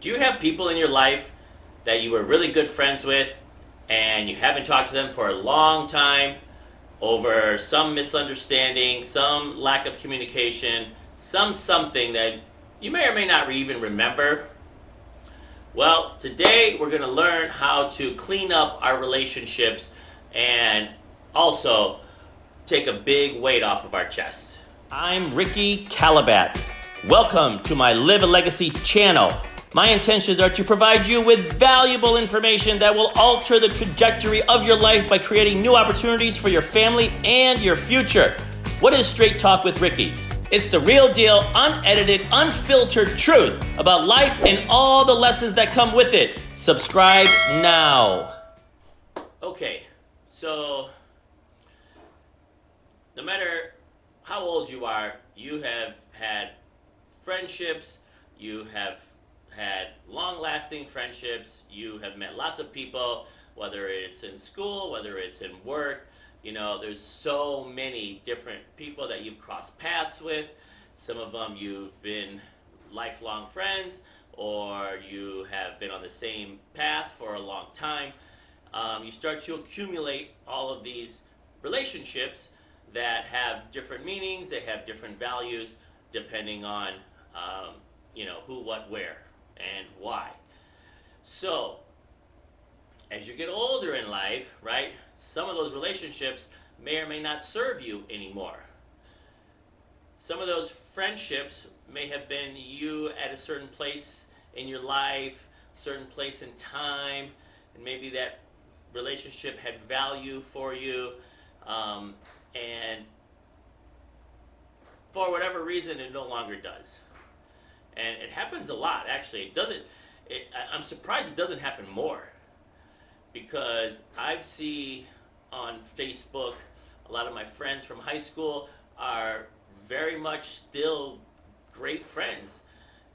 Do you have people in your life that you were really good friends with and you haven't talked to them for a long time over some misunderstanding, some lack of communication, something that you may or may not even remember? Well, today we're going to learn how to clean up our relationships and also take a big weight off of our chest. I'm Ricky Calabat. Welcome to my Live a Legacy channel. My intentions are to provide you with valuable information that will alter the trajectory of your life by creating new opportunities for your family and your future. What is Straight Talk with Ricky? It's the real deal, unedited, unfiltered truth about life and all the lessons that come with it. Subscribe now. Okay, so no matter how old you are, you have had friendships, you have had long-lasting friendships, you have met lots of people, whether it's in school, whether it's in work. You know, there's so many different people that you've crossed paths with. Some of them you've been lifelong friends, or you have been on the same path for a long time. You start to accumulate all of these relationships that have different meanings, they have different values, depending on who, what, where, and why. So, as you get older in life, right, some of those relationships may or may not serve you anymore. Some of those friendships may have been you at a certain place in your life, certain place in time, and maybe that relationship had value for you, and for whatever reason it no longer does. And it happens a lot, actually. I'm surprised it doesn't happen more, because I see on Facebook a lot of my friends from high school are very much still great friends,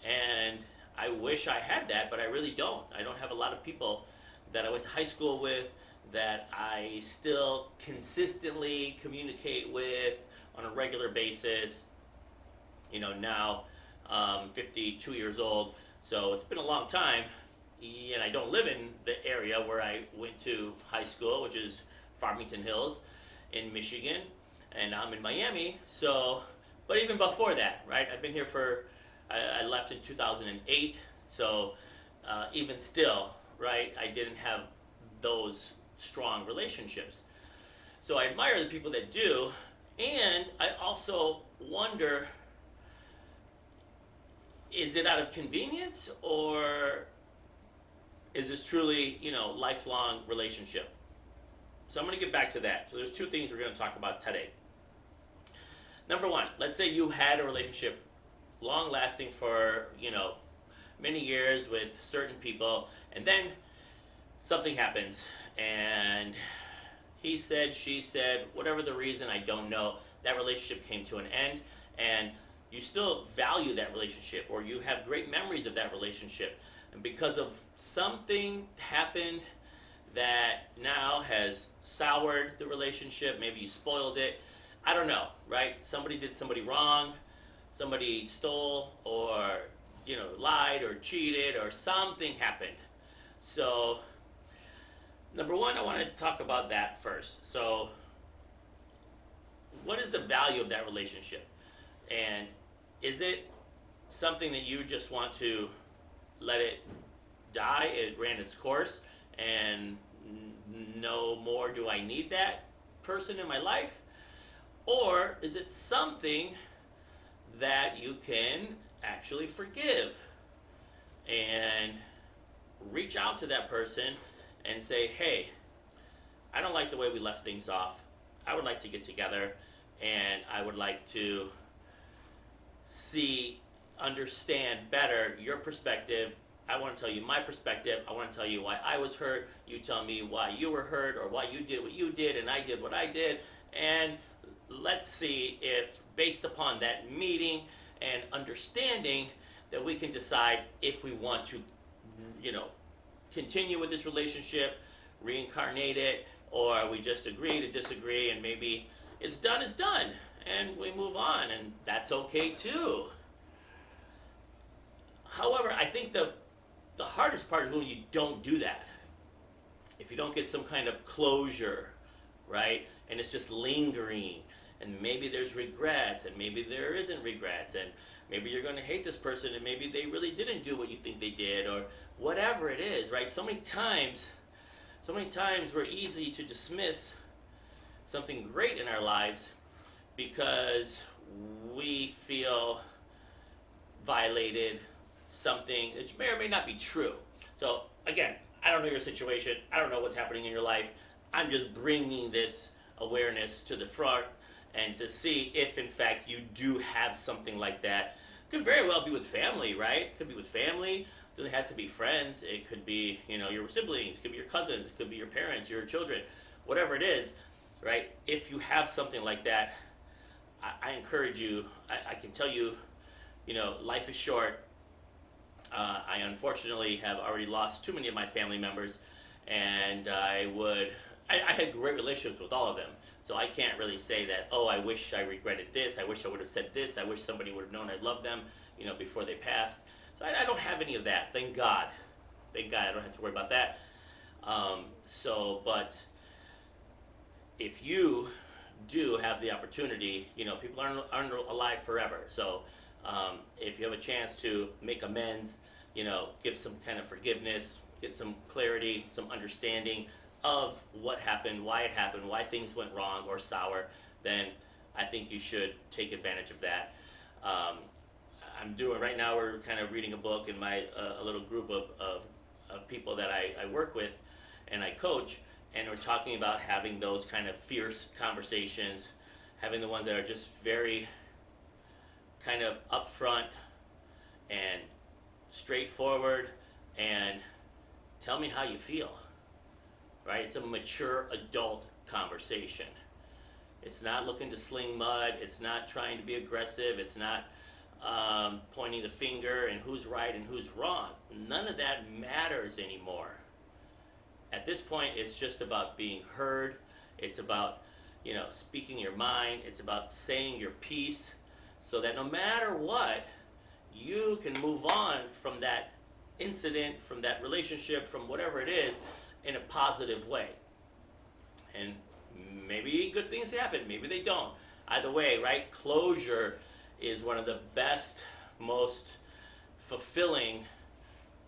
and I wish I had that, but I really don't. I don't have a lot of people that I went to high school with that I still consistently communicate with on a regular basis. You know, now 52 years old, so it's been a long time, and I don't live in the area where I went to high school, which is Farmington Hills in Michigan, and I'm in Miami. So, but even before that, right, I've been here I left in 2008, so even still, right, I didn't have those strong relationships. So I admire the people that do, and I also wonder, is it out of convenience, or is this truly, lifelong relationship? So I'm going to get back to that. So there's two things we're going to talk about today. Number one, let's say you had a relationship long lasting for, many years with certain people, and then something happens, and he said, she said, whatever the reason, I don't know, that relationship came to an end, and you still value that relationship, or you have great memories of that relationship, and because of something happened that now has soured the relationship, maybe you spoiled it, I don't know, right? Somebody did somebody wrong, somebody stole, or lied or cheated, or something happened. So number one, I want to talk about that first. So what is the value of that relationship? And is it something that you just want to let it die, it ran its course, and no more do I need that person in my life? Or is it something that you can actually forgive and reach out to that person and say, hey, I don't like the way we left things off. I would like to get together, and I would like to understand better your perspective. I want to tell you my perspective. I want to tell you why I was hurt. You tell me why you were hurt, or why you did what you did and I did what I did. And let's see if, based upon that meeting and understanding, that we can decide if we want to, continue with this relationship, reincarnate it, or we just agree to disagree, and maybe it's done is done, and we move on, and that's okay too. However, I think the the hardest part is when you don't do that. If you don't get some kind of closure, right? And it's just lingering, and maybe there's regrets, and maybe there isn't regrets, and maybe you're going to hate this person, and maybe they really didn't do what you think they did, or whatever it is, right? So many times we're easy to dismiss something great in our lives because we feel violated something that may or may not be true. So again, I don't know your situation. I don't know what's happening in your life. I'm just bringing this awareness to the front and to see if in fact you do have something like that. It could very well be with family, right? It could be with family. It doesn't have to be friends. It could be, your siblings. It could be your cousins. It could be your parents, your children, whatever it is, right? If you have something like that, I encourage you. I can tell you, life is short. I unfortunately have already lost too many of my family members, and I had great relationships with all of them. So I can't really say that, oh, I wish I regretted this, I wish I would have said this, I wish somebody would have known I loved them, before they passed. So I don't have any of that, thank God. Thank God I don't have to worry about that. But if you do have the opportunity, people aren't alive forever. So if you have a chance to make amends, give some kind of forgiveness, get some clarity, some understanding of what happened, why things went wrong or sour, then I think you should take advantage of that. Right now we're kind of reading a book in my a little group of people that I work with and I coach, and we're talking about having those kind of fierce conversations, having the ones that are just very kind of upfront and straightforward and tell me how you feel, right? It's a mature adult conversation. It's not looking to sling mud. It's not trying to be aggressive. It's not pointing the finger and who's right and who's wrong. None of that matters anymore. At this point, it's just about being heard. It's about, speaking your mind. It's about saying your piece so that no matter what, you can move on from that incident, from that relationship, from whatever it is, in a positive way. And maybe good things happen, maybe they don't. Either way, right? Closure is one of the best, most fulfilling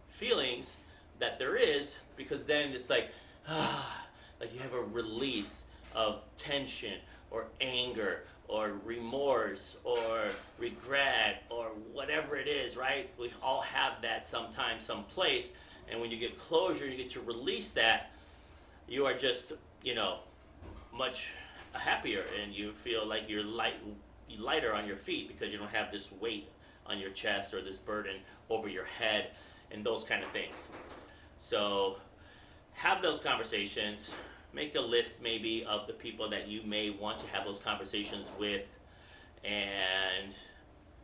feelings that there is, because then it's like you have a release of tension or anger or remorse or regret or whatever it is, right? We all have that sometime, someplace, and when you get closure, you get to release that, you are just, much happier, and you feel like you're lighter on your feet because you don't have this weight on your chest or this burden over your head and those kind of things. So have those conversations. Make a list maybe of the people that you may want to have those conversations with, and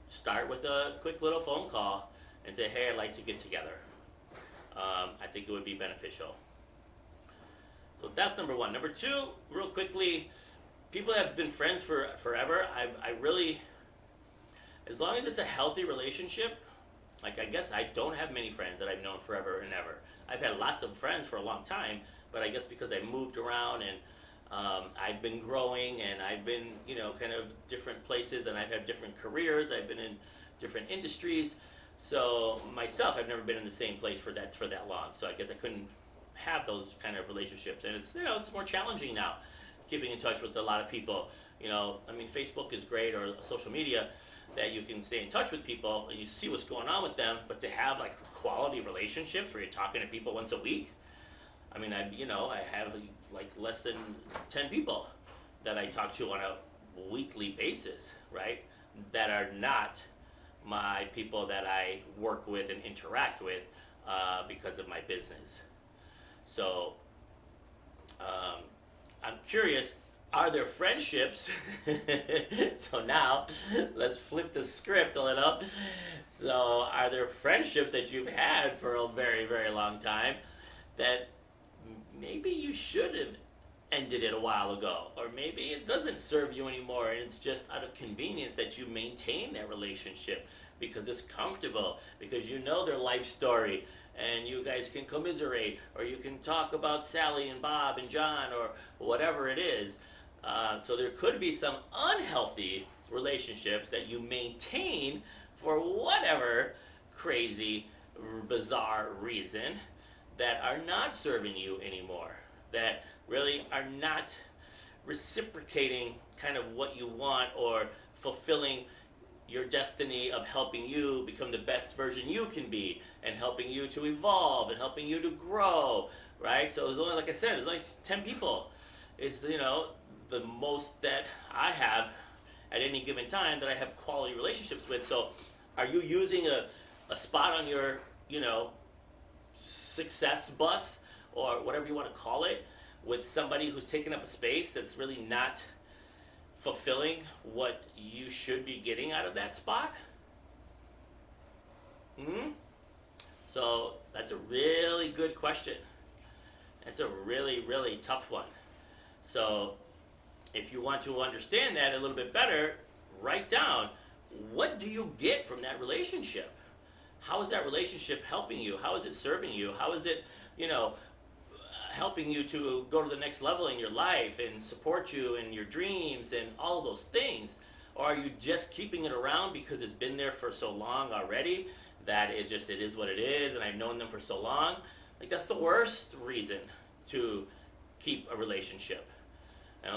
start with a quick little phone call and say, hey, I'd like to get together. I think it would be beneficial. So that's number one. Number two, real quickly, people have been friends for forever. I really, as long as it's a healthy relationship, like I guess I don't have many friends that I've known forever and ever. I've had lots of friends for a long time, but I guess because I moved around and I've been growing and I've been, kind of different places, and I've had different careers. I've been in different industries. So myself, I've never been in the same place for that long. So I guess I couldn't have those kind of relationships, and it's it's more challenging now, keeping in touch with a lot of people. Facebook is great, or social media, that you can stay in touch with people and you see what's going on with them, but to have like quality relationships where you're talking to people once a week, I have like less than 10 people that I talk to on a weekly basis, right? That are not my people that I work with and interact with because of my business. So I'm curious, are there friendships? So now let's flip the script a little. So are there friendships that you've had for a very, very long time that maybe you should have ended it a while ago, or maybe it doesn't serve you anymore and it's just out of convenience that you maintain that relationship because it's comfortable, because you know their life story, and you guys can commiserate, or you can talk about Sally and Bob and John, or whatever it is. So there could be some unhealthy relationships that you maintain for whatever crazy, bizarre reason that are not serving you anymore, that really are not reciprocating kind of what you want or fulfilling your destiny of helping you become the best version you can be, and helping you to evolve, and helping you to grow, right? So it's only, like I said, it's like 10 people. It's, the most that I have at any given time that I have quality relationships with. So are you using a spot on your, success bus, or whatever you want to call it, with somebody who's taking up a space that's really not fulfilling what you should be getting out of that spot? So that's a really good question. It's a really, really tough one. So if you want to understand that a little bit better, write down, what do you get from that relationship? How is that relationship helping you? How is it serving you? How is it, helping you to go to the next level in your life and support you in your dreams and all of those things? Or are you just keeping it around because it's been there for so long already that it is what it is, and I've known them for so long? Like, that's the worst reason to keep a relationship.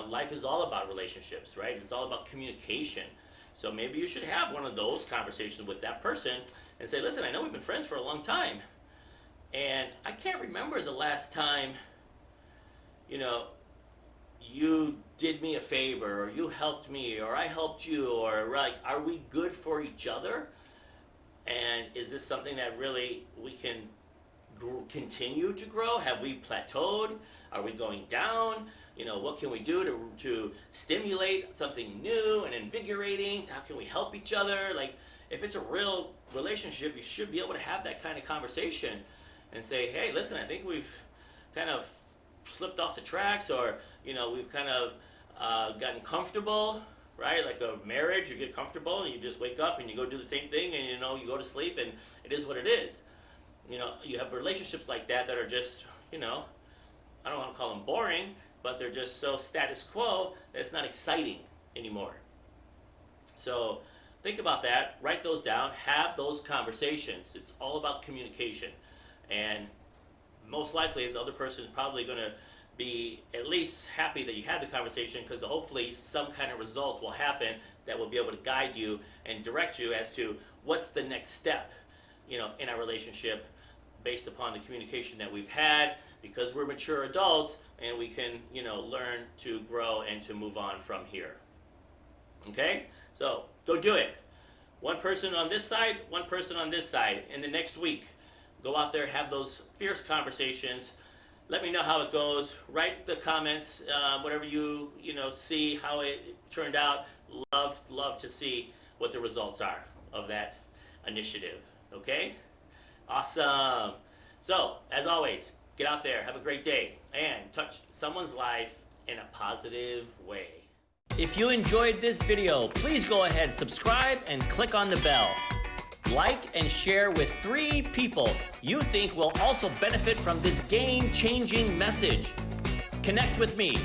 Life is all about relationships, right? It's all about communication. So maybe you should have one of those conversations with that person and say, listen, I know we've been friends for a long time, and I can't remember the last time, you did me a favor, or you helped me, or I helped you, or like, are we good for each other? And is this something that really we can continue to grow? Have we plateaued? Are we going down? What can we do to stimulate something new and invigorating? How can we help each other? Like, if it's a real relationship, you should be able to have that kind of conversation and say, hey, listen, I think we've kind of slipped off the tracks, or, we've kind of gotten comfortable, right? Like a marriage, you get comfortable and you just wake up and you go do the same thing, and, you go to sleep, and it is what it is. You have relationships like that are just, I don't want to call them boring, but they're just so status quo that it's not exciting anymore. So think about that, write those down, have those conversations. It's all about communication. And most likely the other person is probably going to be at least happy that you had the conversation, because hopefully some kind of result will happen that will be able to guide you and direct you as to what's the next step, in our relationship, based upon the communication that we've had, because we're mature adults and we can, learn to grow and to move on from here. Okay? So go do it. One person on this side, one person on this side. In the next week, go out there, have those fierce conversations. Let me know how it goes. Write the comments, whatever you see, how it turned out. Love to see what the results are of that initiative. Okay? Awesome. So, as always, get out there, have a great day, and touch someone's life in a positive way. If you enjoyed this video, please go ahead, subscribe, and click on the bell. Like and share with 3 people you think will also benefit from this game-changing message. Connect with me.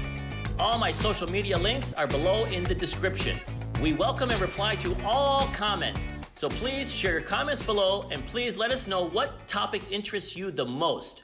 All my social media links are below in the description. We welcome and reply to all comments. So please share your comments below, and please let us know what topic interests you the most.